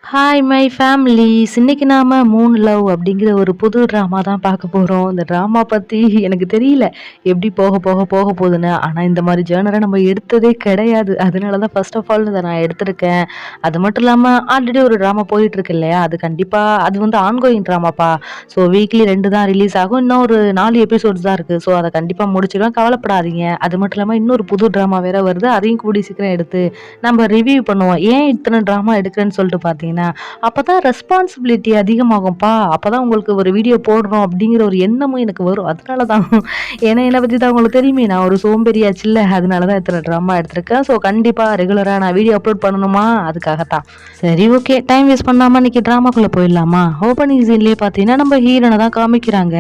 Hi my families. இன்னைக்கு நாம Moon love அப்படிங்கிற ஒரு புது ட்ராமா தான் பார்க்க போறோம். இந்த ட்ராமா பத்தி எனக்கு தெரியல எப்படி போக போகுதுன்னு. ஆனா இந்த மாதிரி ஜேர்னரை நம்ம எடுத்ததே கிடையாது. அதனால தான் ஃபர்ஸ்ட் ஆஃப் ஆல் இதை நான் எடுத்திருக்கேன். அது மட்டும் இல்லாம ஆல்ரெடி ஒரு ட்ராமா போயிட்டு இருக்கு இல்லையா? அது கண்டிப்பா அது வந்து ஆன்கோயிங் ட்ராமாப்பா. ஸோ வீக்லி 2 தான் ரிலீஸ் ஆகும். இன்னும் ஒரு 4 எபிசோட்ஸ் தான் இருக்கு. ஸோ அதை கண்டிப்பா முடிச்சிடுவேன். கவலைப்படாதீங்க. அது மட்டும் இல்லாம இன்னொரு புது ட்ராமா வேற வருது. அதையும் கூடி சீக்கிரம் எடுத்து நம்ம ரிவ்யூ பண்ணுவோம். ஏன் இத்தனை ட்ராமா எடுக்கிறேன்னு சொல்லிட்டு பார்த்தீங்கன்னா, அப்பதான் ரெஸ்பான்சிபிலிட்டி அதிகமாகும்ப்பா. அப்பதான் உங்களுக்கு ஒரு வீடியோ போடணும் அப்படிங்கிற ஒரு எண்ணமும் எனக்கு வரும். அதனாலதான். ஏன்னா என்னை பத்தி தான் உங்களுக்கு தெரியுமே, நான் ஒரு சோம்பேறியாச்சுல்ல. அதனாலதான் இத்தனை ட்ராமா எடுத்திருக்கேன். ஸோ கண்டிப்பா ரெகுலரா நான் வீடியோ அப்லோட் பண்ணணுமா, அதுக்காகத்தான். சரி, ஓகே, டைம் வேஸ்ட் பண்ணாம இன்னைக்கு ட்ராமாக்குள்ள போயிடலாமா? ஓப்பனிங் சீன்லயே பார்த்தீங்கன்னா நம்ம ஹீரோனை தான் காமிக்கிறாங்க.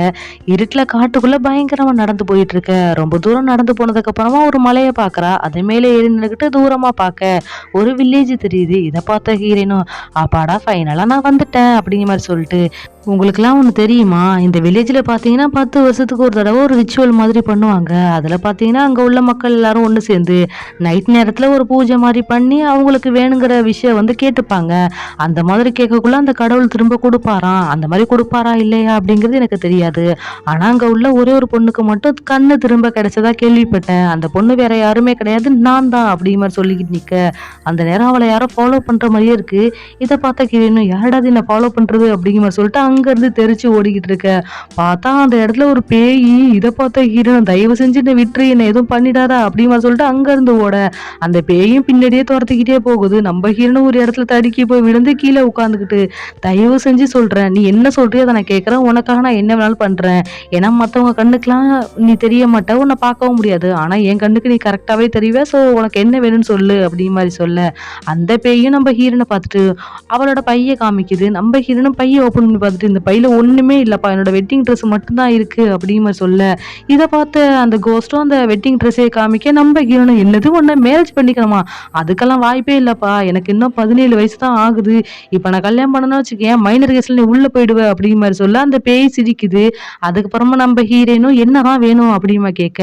இருட்டுல காட்டுக்குள்ள பயங்கரமா நடந்து போயிட்டு இருக்க. ரொம்ப தூரம் நடந்து போனதுக்கு அப்புறமா ஒரு மலையை பாக்குறா. அது மேலே ஏறி நின்னுக்கிட்டு தூரமா பார்க்க ஒரு வில்லேஜ் தெரியுது. இதை பார்த்த ஹீரோனும், அப்பாடா ஃபைனலா நான் வந்துட்டேன் அப்படிங்கிற மாதிரி சொல்லிட்டு, உங்களுக்குலாம் ஒன்று தெரியுமா, இந்த வில்லேஜில் பார்த்தீங்கன்னா 10 வருஷத்துக்கு ஒரு தடவை ஒரு ரிச்சுவல் மாதிரி பண்ணுவாங்க. அதில் பார்த்தீங்கன்னா அங்கே உள்ள மக்கள் எல்லாரும் ஒன்று சேர்ந்து நைட் நேரத்தில் ஒரு பூஜை மாதிரி பண்ணி அவங்களுக்கு வேணுங்கிற விஷயம் வந்து கேட்டுப்பாங்க. அந்த மாதிரி கேட்கக்குள்ள அந்த கடவுள் திரும்ப கொடுப்பாராம். அந்த மாதிரி கொடுப்பாரா இல்லையா அப்படிங்கிறது எனக்கு தெரியாது. ஆனால் அங்கே உள்ள ஒரே ஒரு பொண்ணுக்கு மட்டும் கண்ணு திரும்ப கிடைச்சதா கேள்விப்பட்டேன். அந்த பொண்ணு வேற யாருமே கிடையாது, நான் தான் அப்படிங்கிற மாதிரி சொல்லிக்கிட்டு நிற்க, அந்த நேரம் அவளை யாரோ ஃபாலோ பண்ணுற மாதிரியே இருக்கு. இதை பார்த்தா கிரீனும், யாரடாது என்ன ஃபாலோ பண்ணுறது அப்படிங்கிற மாதிரி சொல்லிட்டு அங்கேருந்து தெரிச்சு ஓடிக்கிட்டு இருக்க. பார்த்தா அந்த இடத்துல ஒரு பேய். இதை பார்த்த ஹீரோன், தயவு செஞ்சு என்னை விட்டுரு, என்ன எதுவும் பண்ணிடாதா அப்படிங்கிற மாதிரி சொல்லிட்டு அங்கேருந்து ஓட, அந்த பேயும் பின்னாடியே துரத்திக்கிட்டே போகுது. நம்ம ஹீரோனும் ஒரு இடத்துல தடுக்கி போய் விழுந்து கீழே உட்காந்துக்கிட்டு, தயவு செஞ்சு சொல்கிறேன், நீ என்ன சொல்றியோ அதை நான் கேட்குறேன், உனக்காக நான் என்ன வேணாலும் பண்ணுறேன். ஏன்னா மற்றவங்க கண்ணுக்கெலாம் நீ தெரிய மாட்ட, உன்னை பார்க்கவும் முடியாது, ஆனால் என் கண்ணுக்கு நீ கரெக்டாகவே தெரிவே. ஸோ உனக்கு என்ன வேணும்னு சொல்லு அப்படிங்கிற மாதிரி சொல்ல, அந்த பேயும் நம்ம ஹீரோனை பார்த்துட்டு அவளோட பையை காமிக்குது. நம்ம ஹீரோனும் பையை ஓப்பன் பண்ணி பார்த்துட்டு, இந்த பையில ஒண்ணுமே இல்லப்பா, என்னோட வெட்டிங் ட்ரெஸ் மட்டும்தான் இருக்கு அப்படிங்கிற மாதிரி சொல்ல, இதை பார்த்து அந்த கோஸ்டும் அந்த வெட்டிங் ட்ரெஸ்ஸே காமிக்க, நம்ம ஹீரோனும், என்னது ஒன்று மேரேஜ் பண்ணிக்கணுமா, அதுக்கெல்லாம் வாய்ப்பே இல்லப்பா, எனக்கு இன்னும் 17 வயசு தான் ஆகுது, இப்போ நான் கல்யாணம் பண்ணணும்னு வச்சுக்கேன், மைனர் கேஸ்ல நீ உள்ள போயிடுவ அப்படிங்கிற மாதிரி சொல்ல, அந்த பேய் சிரிக்குது. அதுக்கப்புறமா நம்ம ஹீரோனும் என்னதான் வேணும் அப்படிமா கேட்க,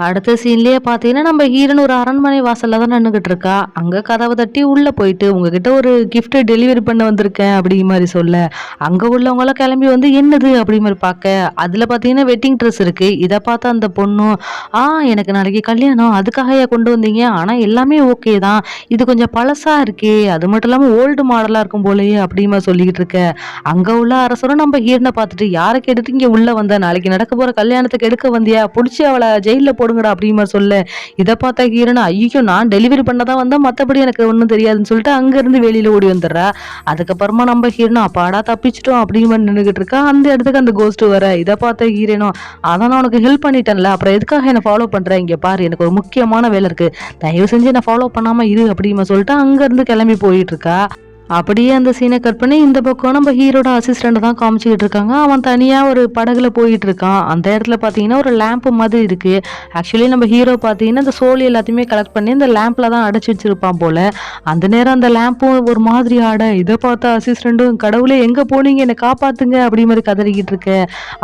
அடுத்த சீன்லயே பாத்தீங்கன்னா நம்ம ஹீரோன் ஒரு அரண்மனை வாசல்ல தான் நின்னுகிட்டு இருக்கா. அங்க கதவை தட்டி உள்ள போயிட்டு, உங்ககிட்ட ஒரு கிஃப்ட் டெலிவரி பண்ண வந்திருக்கேன் அப்படிங்கிற மாதிரி சொல்ல, அங்க உள்ளவங்க எல்லாம் கிளம்பி வந்து என்னது அப்படிங்கிற மாதிரி பார்க்க, அதுல பாத்தீங்கன்னா வெட்டிங் ட்ரெஸ் இருக்கு. இதை பார்த்த அந்த பொண்ணும், எனக்கு நாளைக்கு கல்யாணம், அதுக்காக கொண்டு வந்தீங்க, ஆனா எல்லாமே ஓகே தான், இது கொஞ்சம் பழசா இருக்கே, அது மட்டும் இல்லாம ஓல்டு மாடலா இருக்கும் போலயே அப்படிங்கிற மாதிரி சொல்லிக்கிட்டு இருக்க. அங்க உள்ள அரசரும் நம்ம ஹீரோனை பார்த்துட்டு, யாரை கேட்டுட்டு இங்க உள்ள வந்த, நாளைக்கு நடக்க போற கல்யாணத்துக்கு எடுக்க வந்தியா, புடிச்சு அவளை ஜெயில போடுங்கடா அப்படிங்கிற மாதிரி சொல்ல, இதை பார்த்தா ஹீரோனை, ஐயோ நான் டெலிவரி பண்ணதான் வந்தா, மத்தபடி எனக்கு ஒன்றும் தெரியாதுன்னு சொல்லிட்டு அங்க இருந்து வெளியில ஓடி வந்துடுறா. அதுக்கப்புறமா நம்ம ஹீரோனும், அப்பாடா தப்பிச்சிட்டோம் அப்படிங்கிற மாதிரி நின்றுகிட்டு இருக்கா. அந்த இடத்துக்கு அந்த கோஸ்ட் வர, இதை பார்த்த ஹீரோனும், அதான் நான் உனக்கு ஹெல்ப் பண்ணிட்டேன்ல, அப்புறம் எதுக்காக என்ன ஃபாலோ பண்றேன், இங்க பாரு எனக்கு ஒரு முக்கியமான வேலை இருக்கு, தயவு செஞ்சு என்ன ஃபாலோ பண்ணாம இரு அப்படிங்கிற சொல்லிட்டு அங்க இருந்து கிளம்பி போயிட்டு இருக்கா. அப்படியே அந்த சீனை கட் பண்ணி இந்த பக்கம் நம்ம ஹீரோட அசிஸ்டண்ட் தான் காமிச்சிக்கிட்டு இருக்காங்க. அவன் தனியா ஒரு படகுல போயிட்டு இருக்கான். அந்த இடத்துல பாத்தீங்கன்னா ஒரு லேம்ப் மாதிரி இருக்கு. ஆக்சுவலி நம்ம ஹீரோ பாத்தீங்கன்னா இந்த சோலி எல்லாத்தையுமே கலெக்ட் பண்ணி இந்த லேம்ப்ல தான் அடைச்சு வச்சிருப்பான் போல. அந்த நேரம் அந்த லேம்பும் ஒரு மாதிரி ஆட, இதை பார்த்த அசிஸ்டண்ட்டும், கடவுளே எங்க போனீங்க, என்னை காப்பாத்துங்க அப்படி மாதிரி கதறிக்கிட்டு இருக்க.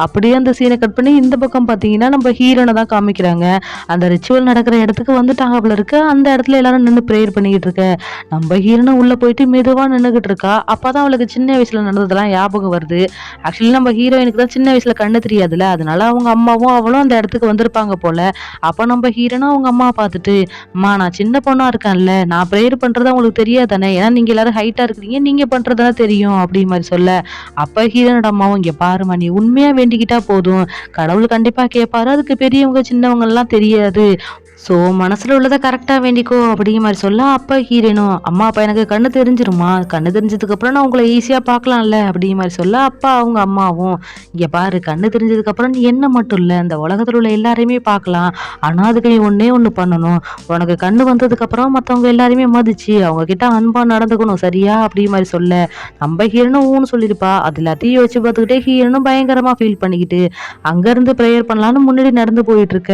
அப்படியே அந்த சீனை கட் பண்ணி இந்த பக்கம் பாத்தீங்கன்னா நம்ம ஹீரோனை தான் காமிக்கிறாங்க. அந்த ரிச்சுவல் நடக்கிற இடத்துக்கு வந்துட்டாங்க போல இருக்கு. அந்த இடத்துல எல்லாரும் நின்று ப்ரேயர் பண்ணிக்கிட்டு இருக்க. நம்ம ஹீரோனை உள்ள போயிட்டு மெதுவா நின்னுகிட்டு இருக்கா. அப்பதான் அவளுக்கு சின்ன வயசுல நடந்ததெல்லாம் ஞாபகம் வருது. ஆக்சுவலி நம்ம ஹீரோயினுக்கு தான் சின்ன வயசுல கண்ணு தெரியாதுல, அதனால அவங்க அம்மாவும் அவளும் அந்த இடத்துக்கு வந்திருப்பாங்க போல. அப்ப நம்ம ஹீரோனும் அவங்க அம்மா பார்த்துட்டு, அம்மா நான் சின்ன பொண்ணா இருக்கேன்ல, நான் ப்ரேயர் பண்றது உங்களுக்கு தெரியாதானே, ஏன்னா நீங்க எல்லாரும் ஹைட்டா இருக்கிறீங்க, நீங்க பண்றதுதான் தெரியும் அப்படி மாதிரி சொல்ல, அப்ப ஹீரோனோட அம்மாவும், இங்க பாருமா, நீ உண்மையா வேண்டிக்கிட்டா போதும், கடவுள் கண்டிப்பா கேட்பாரு, அதுக்கு பெரியவங்க சின்னவங்க எல்லாம் தெரியாது, ஸோ மனசில் உள்ளதை கரெக்டாக வேண்டிக்கோ அப்படிங்கிற மாதிரி சொல்ல, அப்போ ஹீரோனும், அம்மா அப்பா எனக்கு கண்ணு தெரிஞ்சிருமா, கண்ணு தெரிஞ்சதுக்கப்புறம் நான் உங்களை ஈஸியாக பார்க்கலாம்ல அப்படிங்கிற மாதிரி சொல்ல, அப்பா அவங்க அம்மாவும், இங்கே பாரு, கண்ணு தெரிஞ்சதுக்கப்புறம் நீ என்ன மட்டும் இல்லை, இந்த உலகத்தில் உள்ள எல்லாரையுமே பார்க்கலாம், ஆனால் அதுக்கு நீ ஒன்றே ஒன்று பண்ணணும், உனக்கு கண்ணு வந்ததுக்கப்புறம் மற்றவங்க எல்லாரையுமே மதிச்சு அவங்கக்கிட்ட அன்பாக நடந்துக்கணும், சரியா அப்படிங்கிற மாதிரி சொல்ல, நம்ம ஹீரோனும் ஊன்னு சொல்லியிருப்பா. அது எல்லாத்தையும் யோசிச்சு பார்த்துக்கிட்டே ஹீரோனும் பயங்கரமாக ஃபீல் பண்ணிக்கிட்டு அங்கேருந்து ப்ரேயர் பண்ணலான்னு முன்னாடி நடந்து போயிட்டு இருக்க.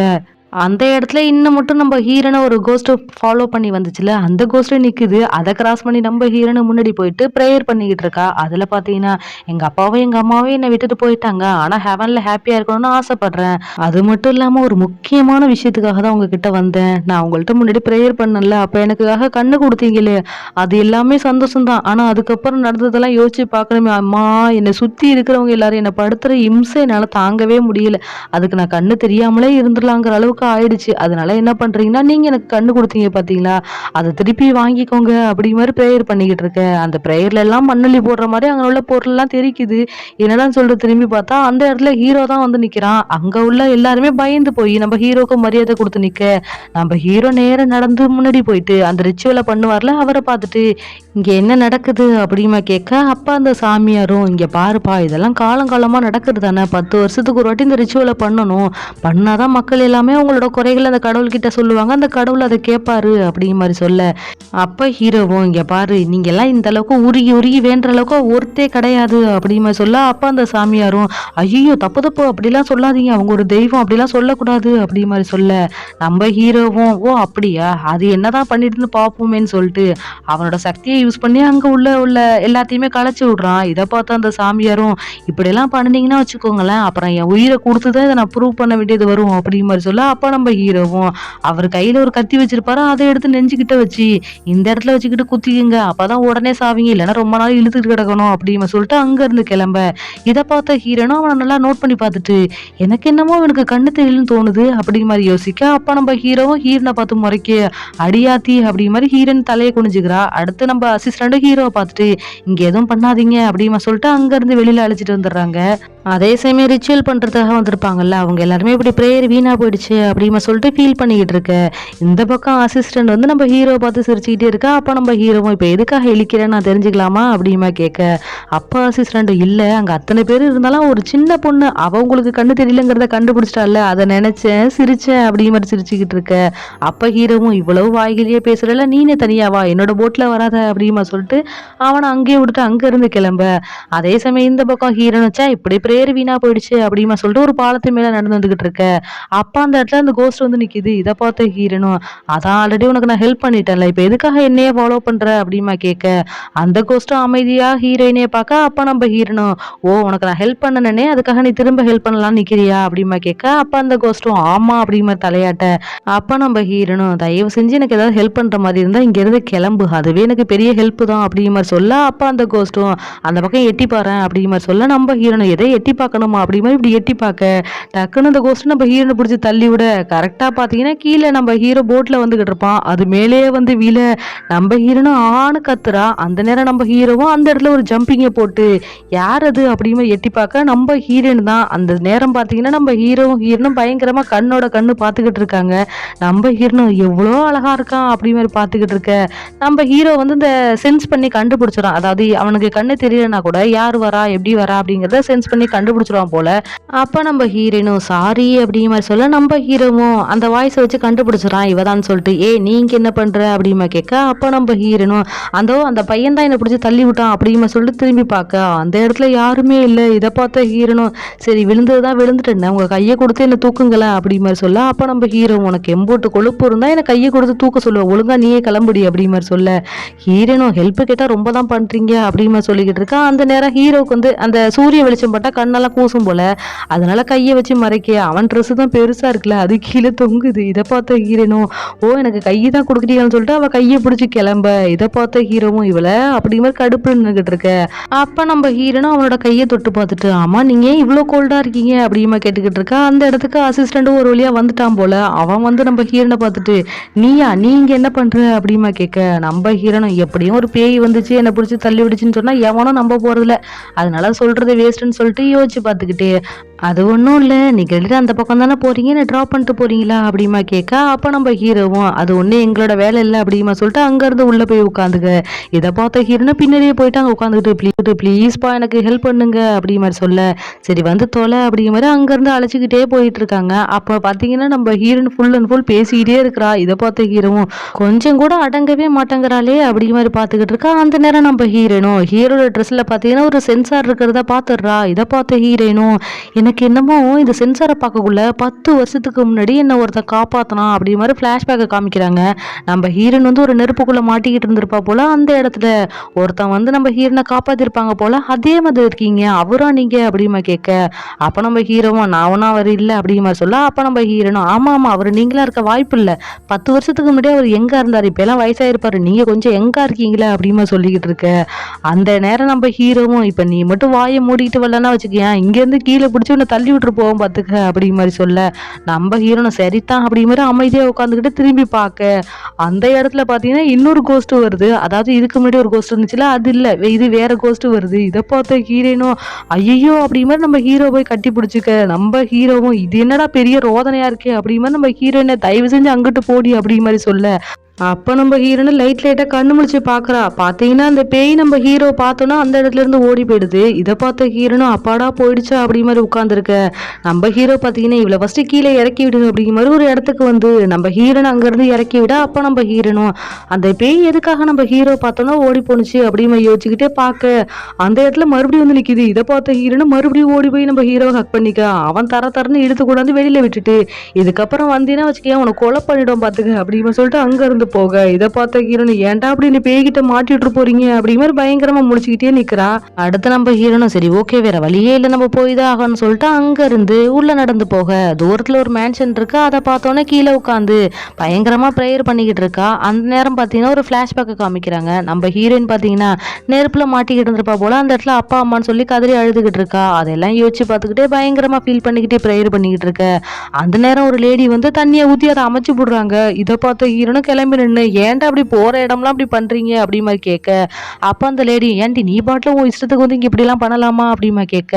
அந்த இடத்துல இன்னும் மட்டும் நம்ம ஹீரோன ஒரு கோஸ்ட் ஃபாலோ பண்ணி வந்துச்சுல்ல, அந்த கோஸ்ட் நிக்குது. அத கிராஸ் பண்ணி நம்ம ஹீரோயின் முன்னாடி போயிட்டு பிரேயர் பண்ணிக்கிட்டு இருக்கா. அதுல பார்த்தீங்கன்னா, எங்க அப்பாவும், எங்க அம்மாவும் என்ன விட்டுட்டு போயிட்டாங்க. ஆனா ஹெவன்ல ஹேப்பியா இருக்கணும்னு ஆசைப்படுறேன். அது மட்டும் இல்லாம ஒரு முக்கியமான விஷயத்துக்காக தான் உங்ககிட்ட வந்தேன். நான் உங்கள்ட்ட முன்னாடி பிரேயர் பண்ணேன்ல, அப்ப எனக்காக கண்ணு குடுத்தீங்களே, அது எல்லாமே சந்தோஷம் தான். ஆனா அதுக்கப்புறம் நடந்ததெல்லாம் யோசிச்சு பார்க்கணுமே, அம்மா என்னை சுத்தி இருக்கிறவங்க எல்லாரும் என்ன படுத்துற இம்சை என்னால தாங்கவே முடியல. அதுக்கு நான் கண்ணு தெரியாமலே இருந்துடலாங்கிற அளவுக்கு ஆயிடுச்சு. அதனால என்ன பண்றீங்கன்னா, நீங்க எனக்கு கண்ணு குடுத்தீங்க பார்த்தீங்களா, அத திருப்பி வாங்கிக்கோங்க அப்படி மாரி பிரேயர் பண்ணிக்கிட்டு இருக்கேன். அந்த பிரேயர்ல எல்லாம் மண்ணள்ளி போடுற மாரி அங்க உள்ள பொருள்லாம் தெறிக்குது. என்னடான்னு சொல்லிட்டு திரும்பி பார்த்தா, அந்த இடத்துல ஹீரோ தான் வந்து நிக்கிறான். அங்க உள்ள எல்லாருமே பயந்து போய் நம்ம ஹீரோக்கு மரியாதை குடுத்து நிக்க, நம்ம ஹீரோ நேரா நடந்து முன்னாடி போயிட்டு அந்த ரிச்சுவல பண்ணுவார்ல, அவர பார்த்துட்டு, "இங்க என்ன நடக்குது?" அப்படிமா கேட்க, அப்ப அந்த சாமியாரும், "இங்க பாருப்பா, இதெல்லாம் காலங்காலமா நடக்குறது தானே. 10 வருஷத்துக்கு ஒரு வாட்டி இந்த ரிச்சுவல பண்ணணும். பண்ணாதான் மக்கள் எல்லாமே உங்களோட குறைகள அந்த கடவுள்கிட்ட சொல்லுவாங்க. அந்த கடவுள் அத கேட்பாரு." அப்படிங்கிற மாரி சொல்ல, அப்ப ஹீரோவும், "இங்க பாரு, நீங்கலாம் இந்த அளவுக்கு உருகி உருகி வேண்டுற அளவுக்கு ஒர்த்தே கிடையாது." அப்படிங்கிற மாரி சொல்ல, அப்ப அந்த சாமியாரும், "ஐய்யய்யோ! தப்பு தப்பு அப்படிலாம் சொல்லாதீங்க. அவங்க ஒரு தெய்வம். அப்படிலாம் சொல்லக்கூடாது." அப்படிங்கிற மாரி சொல்ல, நம்ம ஹீரோவும், "ஓ! அப்படியா? அது என்னதான் பண்ணிட்டுன்னு பார்ப்போமேன்னு" சொல்லிட்டு அவனோட சக்திய யூஸ் பண்ணி அங்க உள்ள உள்ள எல்லாத்தையுமே கலைச்சு விடுறான். இத பார்த்து அந்த சாமியாரும், "இப்படியெல்லாம் பண்ணுனீங்கன்னா வச்சுக்கோங்களேன், அப்புறம் என் உயிர குடுத்து தான் இத நான் ப்ரூவ் பண்ண வேண்டியது வரும்." அப்படிங்கிற மாரி சொல்ல, அப்ப நம்ம ஹீரோவும், அவர் கையில ஒரு கத்தி வச்சிருப்பாரு. அத எடுத்து நெஞ்சுகிட்ட வச்சு, "இந்த இடத்துல வச்சுக்கிட்டு குத்திக்குங்க. அப்பதான் உடனே சாவீங்க. இல்லன்னா ரொம்ப நாள் இழுத்துட்டு கிடக்கணும்." அப்படின்னு சொல்லிட்டு அங்க இருந்து கிளம்ப, இத பார்த்த ஹீரோனும் அவன நல்லா நோட் பண்ணி பார்த்துட்டு, "எனக்கு என்னமோ இவனுக்கு கண்ணு தெரியலன்னு தோணுது." அப்படிங்கிற மாரி யோசிக்க, அப்ப நம்ம ஹீரோவும் ஹீரோன பார்த்து முறைக்க, "அடியாத்தி." அப்படிங்கிற மாரி ஹீரோயின் தலைய குனிஞ்சுக்கிறா. அடுத்து நம்ம அசிஸ்டன்ட் ஹீரோவ பார்த்துட்டு, "இங்க எதுவும் பண்ணாதீங்க." அப்படிமா சொல்லிட்டு அங்க இருந்து வெளியில அழைச்சிட்டு வந்துடுறாங்க. அதே சமயம் ரிச்சுவல் பண்றதுக்காக வந்திருப்பாங்கல்ல, அவங்க எல்லாருமே இப்படி பிரேயர் வீணா போயிடுச்சு அப்படிமா சொல்லிட்டு ஃபீல் பண்ணிக்கிட்டு இருக்க, இந்த பக்கம் அசிஸ்டன்ட் வந்து நம்ம ஹீரோவை பார்த்து சிரிச்சுக்கிட்டே இருக்கா. அப்ப நம்ம ஹீரோவும், "இப்ப எதுக்காக இழிக்கிறேன்னு நான் தெரிஞ்சுக்கலாமா?" அப்படிமா கேட்க, அப்ப அசிஸ்டன்ட், "இல்ல, அங்க அத்தனை பேர் இருந்தாலும் ஒரு சின்ன பொண்ணு அவ உங்களுக்கு கண்ணு தெரியலங்கிறத கண்டுபிடிச்சிட்டால, அதை நினைச்சேன், சிரிச்சேன்." அப்படிங்கிற மாதிரி சிரிச்சுக்கிட்டு இருக்க, அப்ப ஹீரோவும், "இவ்வளவு வாய்கிலேயே பேசுறல, நீனே தனியாவா, என்னோட போட்ல வராத." அப்படிமா சொல்லிட்டு அவனை அங்கேயே விட்டுட்டு அங்க இருந்து கிளம்ப, அதே சமயம் இந்த பக்கம் ஹீரோன்னு வச்சா, "இப்படி பிரேயர் வீணா போயிடுச்சு." அப்படிமா சொல்லிட்டு ஒரு பாலத்து மேல நடந்து வந்துகிட்டு இருக்க, அப்ப அந்த இடத்துல அந்த கோஸ்ட் வந்து நிக்குது. இத பார்த்த ஹீரோனும், "அதான் ஆல்ரெடி உனக்கு நான் ஹெல்ப் பண்ணிட்டேன்ல, இப்ப எதுக்காக என்னையே ஃபாலோ பண்ற?" அப்படிமா கேட்க, அந்த கோஸ்டும் அமைதியா ஹீரோயினையே பார்க்க, அப்ப நம்ம ஹீரோனும், "ஓ, உனக்கு நான் ஹெல்ப் பண்ணனே, அதுக்காக நீ திரும்ப ஹெல்ப் பண்ணலாம்னு நிக்கிறியா?" அப்படிமா கேட்க, அப்ப அந்த கோஸ்டும், "ஆமா." அப்படிங்கிற மாதிரி தலையாட்ட, அப்ப நம்ம ஹீரோனும், "தயவு செஞ்சு எனக்கு ஏதாவது ஹெல்ப் பண்ற மாதிரி இருந்தா இங்க இருந்து கிளம்பு, அதுவே எனக்கு பெரிய ஹெல்ப் தான்." அப்படிங்கிற மாதிரி சொல்ல, அப்ப அந்த கோஸ்டும், "அந்த பக்கம் எட்டி பாறேன்." அப்படிங்கிற மாதிரி சொல்ல, நம்ம ஹீரோனும், "எதை எட்டி பார்க்கணுமா?" அப்படிங்கிற மாதிரி இப்படி எட்டி பார்க்க, டக்குன்னு அந்த கோஸ்ட் நம்ம ஹீரோனை பிடிச்சி தள்ளி விட, கரெக்டா பாத்தீங்கன்னா கீழே நம்ம ஹீரோ போட்ல வந்துகிட்டு இருப்பான். அது மேலேயே வந்து விழ, நம்ம ஹீரோனும் ஆன்னு கத்துறா. அந்த நேரம் நம்ம ஹீரோவும் அந்த இடத்துல ஒரு ஜம்பிங்க போட்டு, "யார் அது?" அப்படிங்கிற மாதிரி எட்டி பார்க்க, நம்ம ஹீரோயின் தான். அந்த நேரம் பாத்தீங்கன்னா நம்ம ஹீரோனும் பயங்கரமா கண்ணோட கண்ணு பார்த்துக்கிட்டு இருக்காங்க. நம்ம ஹீரோனும், "எவ்வளோ அழகா இருக்கான்." அப்படி மாதிரி பார்த்துக்கிட்டு இருக்க, நம்ம ஹீரோ வந்து இந்த சென்ஸ் பண்ணி கண்டுபிடிச்சிடான். அதாவது அவனுக்கு கண்ணு தெரியலனா கூட யார் வரா எப்படி வரா அப்படிங்கிறத சென்ஸ் பண்ணி கண்டுபிடிச்சிருவான் போல. அப்ப நம்ம ஹீரோனும் சாரி அப்படிங்கிற மாதிரி சொல்ல, நம்ம ஹீரோவும் அந்த வாய்ஸை வச்சு கண்டுபிடிச்சிடான் இவதான்னு சொல்லிட்டு, "ஏய், நீங்க என்ன பண்ற?" அப்படிமா கேட்க, அப்ப நம்ம ஹீரோனும், அந்த பையன் தான் என்னை பிடிச்சி தள்ளி விட்டான்." அப்படிங்கிற சொல்லிட்டு திரும்பி பார்க்க, அந்த இடத்துல யாருமே இல்லை. இதை பார்த்த ஹீரோனும், "சரி, விழுந்ததுதான் விழுந்துட்டேன், உங்க கையை கொடுத்து என்ன தூக்குங்களேன்." அப்படி மாதிரி சொல்ல, அப்ப நம்ம ஹீரோ, "உனக்கு எம்போட்டு கொழுப்பு இருந்தா எனக்கு கையை கொடுத்து தூக்க சொல்லுவேன், ஒழுங்கா நீயே கிளம்புடி." அப்படி மாதிரி சொல்ல, ஹீரோனும், "ஹெல்ப் கேட்டா ரொம்ப தான் பண்றீங்க." அப்படி மாதிரி சொல்லிக்கிட்டு இருக்கா. அந்த நேரம் ஹீரோவுக்கு வந்து அந்த சூரிய வெளிச்சம் பட்டா கண்ணெல்லாம் கூசும் போல, அதனால கையை வச்சு மறைக்க, அவன் ட்ரெஸ் தான் பெருசா இருக்குல்ல, அது கீழே தொங்குது. இதை பார்த்த ஹீரோனும், "ஓ, எனக்கு கையை தான் கொடுக்குறீங்கன்னு சொல்லிட்டு அவ கையை பிடிச்சி கிளம்ப, இதை பார்த்த ஹீரோவும், "இவள அப்படி மாதிரி கடுப்புல நின்றுகிட்டு இருக்க." அப்ப நம்ம ஹீரோனும் அவனோட கையை தொட்டு பார்த்துட்டு, "ஆமா, நீங்க ஏன் இவ்வளோ கோல்டா இருக்கீங்க?" அப்படிமா கேட்டுக்கிட்டு இருக்கா. அந்த இடத்துக்கு அசிஸ்டண்ட்டும் ஒரு வழியா வந்துட்டான் போல. அவன் வந்து நம்ம ஹீரோனை பார்த்துட்டு, "நீயா, நீ இங்க என்ன பண்ற?" அப்படிமா கேட்க, நம்ம ஹீரோனும், "எப்படியும் ஒரு பேய் வந்துச்சு என்னை பிடிச்சி தள்ளி விடுச்சுன்னு சொன்னா எவனும் நம்ப போறதில்ல, அதனால சொல்றது வேஸ்ட்டுன்னு சொல்லிட்டு யோசிச்சு பார்த்துக்கிட்டே, அது ஒன்றும் இல்லை, நீங்கள் அந்த பக்கம் தானே போறீங்க, என்ன ட்ராப் பண்ணிட்டு போறீங்களா?" அப்படிமா கேட்க, அப்போ நம்ம ஹீரோவும், "அது ஒன்றும் எங்களோட வேலை இல்லை." அப்படிமா சொல்லிட்டு அங்கேருந்து உள்ளே போய் உட்காந்துக்க. இதை பார்த்த ஹீரோனை பின்னாடியே போயிட்டு அங்கே உட்காந்துக்கிட்டு, ப்ளீஸ்ப்பா எனக்கு ஹெல்ப் பண்ணுங்க." அப்படி மாதிரி சொல்ல, "சரி, வந்து தொலை." அப்படிங்கிற மாதிரி அங்கேருந்து அழைச்சிக்கிட்டே போயிட்டு இருக்காங்க. அப்போ பார்த்தீங்கன்னா நம்ம ஹீரோயின் ஃபுல் அண்ட் ஃபுல் பேசிக்கிட்டே இருக்கிறா. இதை பார்த்த ஹீரோவும், கொஞ்சம் கூட அடங்கவே மாட்டேங்கிறாளே அப்படிங்கிற மாதிரி பார்த்துக்கிட்டு இருக்கா. அந்த நேரம் நம்ம ஹீரோட ட்ரெஸ்ல பார்த்தீங்கன்னா ஒரு சென்சார் இருக்கிறத பார்த்துடுறா. இதை பார்த்த ஹீரோனும், "என்ன எனக்கு என்னமோ இந்த சென்சாரை பார்க்கக்குள்ள 10 வருஷத்துக்கு முன்னாடி என்ன ஒருத்தன் காப்பாத்தனான் அப்படி மாதிரி ஃப்ளாஷ்பேக்கை காமிக்கிறாங்க. நம்ம ஹீரோயின் வந்து ஒரு நெருப்புக்குள்ள மாட்டிக்கிட்டு இருந்திருப்பா போல, அந்த இடத்துல ஒருத்தன் வந்து நம்ம ஹீரோனை காப்பாத்திருப்பாங்க போல, அதே மாதிரி இருக்கீங்க, அவரா நீங்க அப்படிமா கேட்க, அப்ப நம்ம ஹீரோவும் நான் ஒன்னும் அவர் இல்லை அப்படிமா சொல்ல, அப்ப நம்ம ஹீரோனும் ஆமா ஆமா அவர் நீங்களா இருக்க வாய்ப்பு இல்லை, 10 வருஷத்துக்கு முன்னாடி அவர் எங்க இருந்தாரு, இப்ப எல்லாம் வயசாயிருப்பாரு, நீங்க கொஞ்சம் எங்கா இருக்கீங்களா அப்படிமா சொல்லிக்கிட்டு இருக்க. அந்த நேரம் நம்ம ஹீரோவும் இப்ப நீ மட்டும் வாயை மூடிக்கிட்டு வரலன்னா வச்சுக்கேன், இங்க இருந்து கீழே பிடிச்சி உன்னை தள்ளி விட்டுரு போவோம் பாத்துக்க அப்படி மாதிரி சொல்ல, நம்ம ஹீரோனை சரிதான் அப்படி மாதிரி அமைதியா உட்காந்துக்கிட்டு திரும்பி பார்க்க, அந்த இடத்துல பாத்தீங்கன்னா இன்னொரு கோஸ்ட் வருது. அதாவது இதுக்கு முன்னாடி ஒரு கோஸ்ட் இருந்துச்சுல, அது இல்ல இது வேற கோஸ்ட் வருது. இதை பார்த்த ஹீரோனும் ஐயோ அப்படி மாதிரி நம்ம ஹீரோ போய் கட்டி பிடிச்சிக்க, நம்ம ஹீரோவும் இது என்னடா பெரிய ரோதனையா இருக்கே அப்படி மாதிரி நம்ம ஹீரோயினை தயவு செஞ்சு அங்கிட்டு போடி அப்படி மாதிரி சொல்ல, அப்ப நம்ம ஹீரோனு லைட்டா கண்ணு முழிச்சு பாக்குறா. பாத்தீங்கன்னா அந்த பேய் நம்ம ஹீரோ பார்த்தோன்னா அந்த இடத்துல இருந்து ஓடி போயிடுது. இதை பார்த்த ஹீரோனும் அப்பாடா போயிடுச்சா அப்படி மாதிரி உட்காந்துருக்க. நம்ம ஹீரோ பாத்தீங்கன்னா இவ்வளவு ஃபர்ஸ்ட் கீழே இறக்கி விடுங்க அப்படிங்கிற மாதிரி ஒரு இடத்துக்கு வந்து நம்ம ஹீரோனை அங்க இருந்து இறக்கி விட, அப்ப நம்ம ஹீரோனும் அந்த பேய் எதுக்காக நம்ம ஹீரோ பார்த்தோன்னா ஓடி போனுச்சு அப்படி மாதிரி யோசிச்சுக்கிட்டே பார்க்க, அந்த இடத்துல மறுபடியும் வந்து நிக்குது. இதை பார்த்த ஹீரோனும் மறுபடியும் ஓடி போய் நம்ம ஹீரோவை ஹக் பண்ணிக்க, அவன் தரன்னு இழுத்து கொண்டாந்து வெளியில விட்டுட்டு, இதுக்கப்புறம் வந்தீங்கன்னா வச்சுக்கேன் உனக்கு கொலை பண்ணிடும் பாத்துக்க அப்படின்னு சொல்லிட்டு அங்க இருந்து போக, இதை பார்த்த ஹீரோனு ஏன்டா அப்படி நீ பேய்கிட்ட மாட்டிட்டு போறீங்க அப்படி மாதிரி பயங்கரமா முடிச்சுக்கிட்டே நிக்கிறா. அடுத்து நம்ம ஹீரோனும் சரி ஓகே வேற வழியே இல்லை நம்ம போய் தான் ஆகணும்னு சொல்லிட்டு அங்க இருந்து உள்ள நடந்து போக, தூரத்துல ஒரு மேன்ஷன் இருக்கு. அதை பார்த்தோன்னே கீழே உட்காந்து பயங்கரமா ப்ரேயர் பண்ணிக்கிட்டு இருக்கா. அந்த நேரம் பாத்தீங்கன்னா ஒரு பிளாஷ்பேக்கை காமிக்கிறாங்க. நம்ம ஹீரோயின் பாத்தீங்கன்னா நெருப்புல மாட்டிக்கிட்டு இருந்திருப்பா போல, அந்த இடத்துல அப்பா அம்மான்னு சொல்லி கதறி அழுதுகிட்டு இருக்கா. அதெல்லாம் யோசிச்சு பார்த்துக்கிட்டே பயங்கரமா ஃபீல் பண்ணிக்கிட்டே ப்ரேயர் பண்ணிக்கிட்டு இருக்க. அந்த நேரம் ஒரு லேடி வந்து தண்ணியை ஊத்தி அதை அமைச்சு போடுறாங்க. இதை பார்த்த ஹீரோனும் கிளம்பி நின்று ஏன்டா அப்படி போற இடம்லாம் அப்படி பண்றீங்க அப்படி மாதிரி கேட்க, அப்ப அந்த லேடி ஏன்டி நீ பாட்டில் உன் இஷ்டத்துக்கு வந்து இங்க இப்படி எல்லாம் பண்ணலாமா அப்படி மாதிரி கேட்க,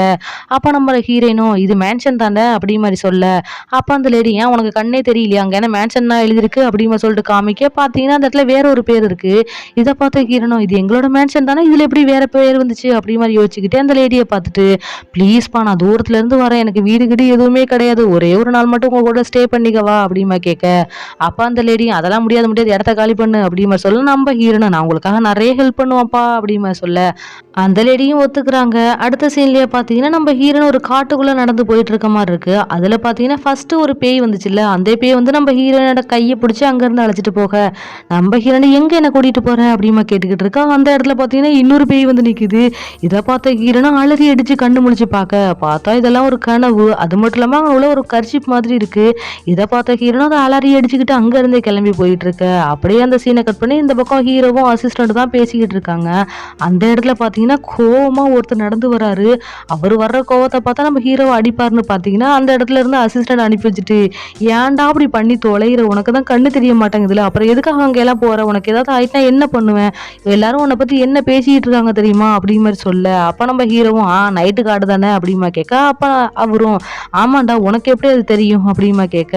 அப்ப நம்ம ஹீரோனும் இது மேன்ஷன் தானே அப்படி மாதிரி சொல்ல, அப்ப அந்த லேடி ஏன் உனக்கு கண்ணே தெரியலையா அங்க என்ன மேன்ஷன் தான் எழுதிருக்கு அப்படி மாதிரி சொல்லிட்டு காமிக்க, பாத்தீங்கன்னா அந்த இடத்துல வேற ஒரு பேர் இருக்கு. இதை பார்த்த ஹீரோனும் இது எங்களோட மேன்ஷன் தானே, இதுல எப்படி வேற பேர் வந்துச்சு அப்படி மாதிரி யோசிச்சுக்கிட்டே அந்த லேடியை பார்த்துட்டு ப்ளீஸ்ப்பா நான் தூரத்துல இருந்து வரேன், எனக்கு வீடு கிட்ட எதுவுமே கிடையாது, ஒரே ஒரு நாள் மட்டும் உங்க கூட ஸ்டே பண்ணிக்கவா அப்படி மாதிரி கேட்க, அப்ப அந்த லேடி அதெல்லாம் முடியாது இடத்த காலி பண்ணு அப்படி மாதிரி சொல்ல, நம்ம ஹீரோனு நான் உங்களுக்காக நிறைய ஹெல்ப் பண்ணுவாப்பா அப்படி மாதிரி சொல்ல, அந்த லேடியும் ஒத்துக்குறாங்க. அடுத்த சீன்லயே பாத்தீங்கன்னா நம்ம ஹீரோன் ஒரு காட்டுக்குள்ள நடந்து போயிட்டு இருக்க மாதிரி இருக்கு. அதுல பாத்தீங்கன்னா ஃபர்ஸ்ட் ஒரு பேய் வந்துச்சுல்ல, அந்த பேய் வந்து நம்ம ஹீரோனோட கையை பிடிச்சி அங்க இருந்து அழைச்சிட்டு போக, நம்ம ஹீரோனை எங்க என்ன கூட்டிட்டு போற அப்படிமா கேட்டுக்கிட்டு இருக்கா. அந்த இடத்துல பாத்தீங்கன்னா இன்னொரு பேய் வந்து நிக்குது. இதை பார்த்த ஹீரோனும் அலறி அடிச்சு கண்ணு முழிச்சு பார்த்தா இதெல்லாம் ஒரு கனவு, அது மட்டும் இல்லாம அவ்வளோ ஒரு கர்ச்சிப் மாதிரி இருக்கு. இதை பார்த்த ஹீரோனும் அதை அலறி அடிச்சுக்கிட்டு அங்க இருந்தே கிளம்பி போயிட்டு இருக்க. அப்படியே அந்த சீனை கட் பண்ணி இந்த பக்கம் ஹீரோவும் அசிஸ்டன்ட் தான் பேசிக்கிட்டு இருக்காங்க. அந்த இடத்துல பாத்தீங்கன்னா கோவமா ஒருத்தர் நடந்து வராரு. அவர் வர்ற கோவத்தை பார்த்தா நம்ம ஹீரோவை அடிப்பாருன்னு பாத்தீங்கன்னா அந்த இடத்துல இருந்து அசிஸ்டன்ட் அனுப்பி வச்சுட்டு ஏன்டா அப்படி பண்ணி தொலைகிற, உனக்கு தான் கண்ணு தெரிய மாட்டேங்குதுல, அப்புறம் எதுக்காக அங்க எல்லாம் போற, உனக்கு ஏதாவது ஆயிட்டா என்ன பண்ணுவேன், எல்லாரும் உன்னை பத்தி என்ன பேசிட்டு இருக்காங்க தெரியுமா அப்படி மாதிரி சொல்ல, அப்ப நம்ம ஹீரோவும் நைட்டு காடு தானே அப்படிமா கேட்க, அப்ப அவரும் ஆமாண்டா உனக்கு எப்படி அது தெரியும் அப்படிமா கேட்க,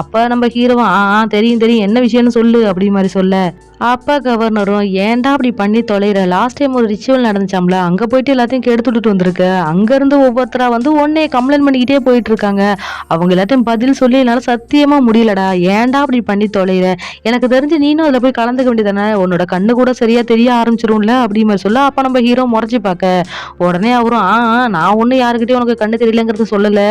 அப்ப நம்ம ஹீரோவும் தெரியும் தெரியும் என்ன விஷயம்னு சொல்லு அப்படி மாதிரி சொல்ல, அப்பா கவர்னரும் ஏன்டா அப்படி பண்ணி தொலைற, லாஸ்ட் டைம் ஒரு ரிச்சுவல் நடந்துச்சாம்ல அங்க போயிட்டு எல்லாத்தையும் கெடுத்துட்டு வந்திருக்க, அங்க இருந்து ஒவ்வொருத்தரா வந்து உன்னைய கம்ப்ளைண்ட் பண்ணிக்கிட்டே போயிட்டு இருக்காங்க, அவங்க எல்லாத்தையும் பதில் சொல்லி என்னால சத்தியமா முடியலடா, ஏன்டா அப்படி பண்ணி தொலைற, எனக்கு தெரிஞ்சு நீனும் அதுல போய் கலந்துக்க வேண்டியதானே, உன்னோட கண்ணு கூட சரியா தெரிய ஆரம்பிச்சிரும்ல அப்படி மாதிரி சொல்ல, அப்ப நம்ம ஹீரோ முறைச்சு பார்க்க, உடனே அவரும் நான் ஒண்ணு யாருக்கிட்டே உனக்கு கண்ணு தெரியலங்கிறது சொல்லல,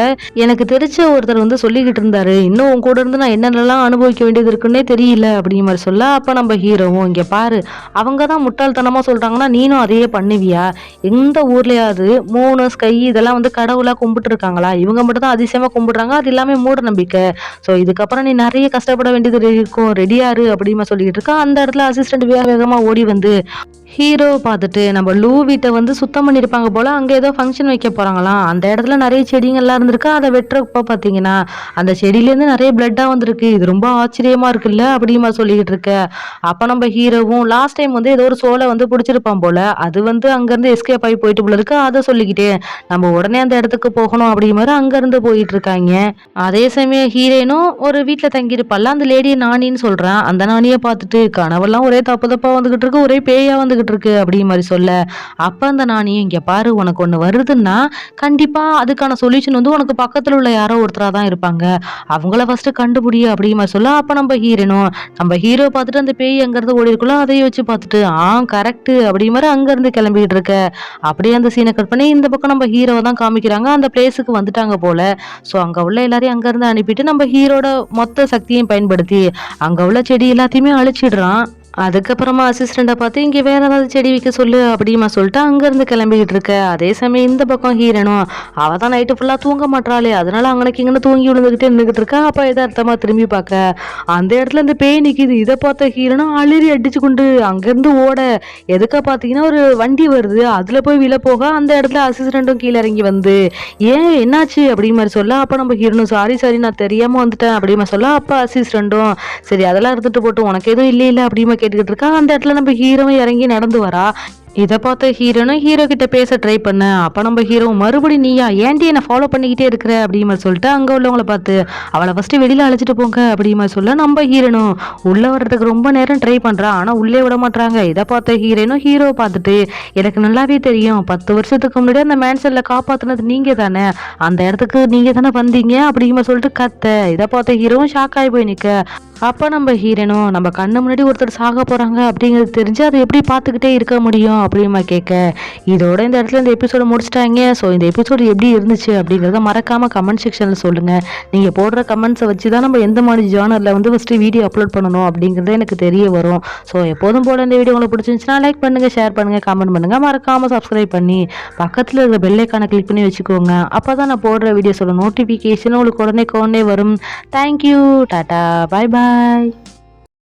எனக்கு தெரிஞ்ச ஒருத்தர் வந்து சொல்லிக்கிட்டு இருந்தாரு, இன்னும் உன் கூட இருந்து நான் என்னென்னலாம் அனுபவிக்க வேண்டியது இருக்குன்னே தெரியல அப்படி மாதிரி சொல்ல, அப்ப நம்ம ஹீரோவும் இங்க பாரு அவங்க தான் முட்டாள்தனமா சொல்றாங்கன்னா நீனும் அதையே பண்ணுவியா, எந்த ஊர்லயாவது 3 ஸ்கை இதெல்லாம் வந்து கடவுளா கும்பிட்டு இருக்காங்களா, இவங்க மட்டும் தான் அதிசயமா கும்பிடுறாங்க, அது எல்லாமே மூட நம்பிக்கை, ஸோ இதுக்கப்புறம் நீ நிறைய கஷ்டப்பட வேண்டியது இருக்கும், ரெடியாரு அப்படிமா சொல்லிட்டு இருக்கா. அந்த இடத்துல அசிஸ்டன்ட் வேகமா ஓடி வந்து ஹீரோ பார்த்துட்டு நம்ம லூ வீட்டை வந்து சுத்தம் பண்ணியிருப்பாங்க போல, அங்கே ஏதோ ஃபங்க்ஷன் வைக்க போறாங்களாம், அந்த இடத்துல நிறைய செடிங்கள்லாம் இருந்திருக்கு, அதை வெட்டுறப்ப பார்த்தீங்கன்னா அந்த செடியிலேருந்து நிறைய பிளட்டாக வந்திருக்கு, இது ரொம்ப ஆச்சரியமா இருக்குல்ல அப்படிமா சொல்லிக்கிட்டு இருக்க. அப்போ நம்ம ஹீரோவும் லாஸ்ட் டைம் வந்து ஏதோ ஒரு சோலை வந்து பிடிச்சிருப்பான் போல, அது வந்து அங்கேருந்து எஸ்கேப் ஆகி போயிட்டு போல இருக்கு, அதை சொல்லிக்கிட்டே நம்ம உடனே அந்த இடத்துக்கு போகணும் அப்படிங்கிற மாதிரி அங்கேருந்து போயிட்டு இருக்காங்க. அதே சமயம் ஹீரோனும் ஒரு வீட்டில் தங்கியிருப்பால, அந்த லேடியை நானின்னு சொல்றேன், அந்த நானியை பார்த்துட்டு கனவெல்லாம் ஒரே தப்பு தப்பா வந்துகிட்டு இருக்கு, ஒரே பேயா வந்துகிட்டு நடந்துகிட்டு இருக்கு அப்படிங்கிற மாதிரி சொல்ல, அப்ப அந்த நாணி இங்க பாரு உனக்கு ஒண்ணு வருதுன்னா கண்டிப்பா அதுக்கான சொல்யூஷன் வந்து உனக்கு பக்கத்துல உள்ள யாரோ ஒருத்தரா தான் இருப்பாங்க. அவங்கள ஃபர்ஸ்ட் கண்டுபிடி அப்படிங்கிற மாதிரி சொல்ல, அப்ப நம்ம ஹீரோ பார்த்துட்டு அந்த பேய் அங்க இருந்து ஓடி இருக்குள்ள அதையும் வச்சு பார்த்துட்டு கரெக்ட் அப்படிங்கிற மாதிரி அங்க இருந்து கிளம்பிட்டு இருக்க. அப்படியே அந்த சீனை கட் பண்ணி இந்த பக்கம் நம்ம ஹீரோவை தான் காமிக்கிறாங்க. அந்த பிளேஸுக்கு வந்துட்டாங்க போல. ஸோ அங்க உள்ள எல்லாரையும் அங்க இருந்து அனுப்பிட்டு நம்ம ஹீரோட மொத்த சக்தியையும் பயன்படுத்தி அங்க உள்ள செடி எல்லாத்தையுமே அழிச்சிடுறான். அதுக்கப்புறமா அசிஸ்டண்ட்டை பார்த்து இங்கே வேற ஏதாவது செடி வைக்க சொல்லு அப்படிமா சொல்லிட்டு அங்கேருந்து கிளம்பிக்கிட்டு இருக்க. அதே சமயம் இந்த பக்கம் ஹீரனும் அவள் தான் நைட்டு ஃபுல்லாக தூங்க மாட்டாளே, அதனால அங்கனைக்கு இங்கே தூங்கி விழுந்துக்கிட்டே இருந்துகிட்டு இருக்கா. அப்போ எதார்த்தமாக திரும்பி பார்க்க அந்த இடத்துல இந்த பேய் நிற்கிது. இதை பார்த்த ஹீரனும் அலறி அடிச்சு கொண்டு அங்கேருந்து ஓட, எதுக்கா பார்த்தீங்கன்னா ஒரு வண்டி வருது, அதில் போய் விழ போக அந்த இடத்துல அசிஸ்டண்ட்டும் கீழே இறங்கி வந்து ஏன் என்னாச்சு அப்படி மாதிரி சொல்ல, அப்போ நம்ம ஹீரனும் சாரி நான் தெரியாமல் வந்துட்டேன் அப்படிமா சொல்ல, அப்போ அசிஸ்டண்ட்டும் சரி அதெல்லாம் எடுத்துட்டு போட்டு உனக்கு எதுவும் இல்லை அப்படிமா கேட்டுக்கிட்டு இருக்கா. அந்த இடத்துல நம்ம ஹீரோவும் இறங்கி நடந்து வரா. இதை பார்த்த ஹீரோனும் ஹீரோ கிட்ட பேச ட்ரை பண்ண, அப்போ நம்ம ஹீரோ மறுபடியும் நீயா ஏன்டி என்னை ஃபாலோ பண்ணிக்கிட்டே இருக்கிற அப்படிங்கிற மாதிரி சொல்லிட்டு அங்கே உள்ளவங்களை பார்த்து அவளை ஃபஸ்ட்டு வெளியில் அழைச்சிட்டு போங்க அப்படிங்கிற மாதிரி சொல்ல, நம்ம ஹீரோனும் உள்ளே வர்றதுக்கு ரொம்ப நேரம் ட்ரை பண்ணுறா, ஆனால் உள்ளே விட மாட்டாங்க. இதை பார்த்த ஹீரோனும் ஹீரோவை பார்த்துட்டு எனக்கு நல்லாவே தெரியும் 10 வருஷத்துக்கு முன்னாடி அந்த மேன்சனில் காப்பாற்றினது நீங்கள் தானே, அந்த இடத்துக்கு நீங்கள் தானே வந்தீங்க அப்படிங்கிற மாதிரி சொல்லிட்டு கத்த. இதை பார்த்த ஹீரோவும் ஷாக் ஆகி போய் நிற்க. அப்போ நம்ம ஹீரோனும் நம்ம கண்ணு முன்னாடி ஒருத்தர் சாக போகிறாங்க அப்படிங்கிறது தெரிஞ்சு அதை எப்படி பார்த்துக்கிட்டே இருக்க முடியும் அப்படிமா கேட்க, இதோட இந்த இடத்துல இந்த எபிசோட முடிச்சிட்டாங்க. ஸோ இந்த எபிசோடு எப்படி இருந்துச்சு அப்படிங்கிறத மறக்காமல் கமெண்ட் செக்ஷனில் சொல்லுங்கள். நீங்கள் போடுற கமெண்ட்ஸை வச்சு தான் நம்ம எந்த மாதிரி ஜானரில் வந்து ஃபஸ்ட்டு வீடியோ அப்லோட் பண்ணணும் அப்படிங்கிறது எனக்கு தெரிய வரும். ஸோ எப்போதும் போல இந்த வீடியோ உங்களுக்கு பிடிச்சிருந்துச்சுன்னா லைக் பண்ணுங்கள், ஷேர் பண்ணுங்கள், கமெண்ட் பண்ணுங்கள், மறக்காமல் சப்ஸ்கிரைப் பண்ணி பக்கத்தில் இருக்கிற பெல் ஐக்கானை கிளிக் பண்ணி வச்சுக்கோங்க. அப்போ தான் நான் போடுற வீடியோஸோட நோட்டிஃபிகேஷன் உங்களுக்கு உடனே வரும். தேங்க்யூ, டாட்டா, பாய் பாய்.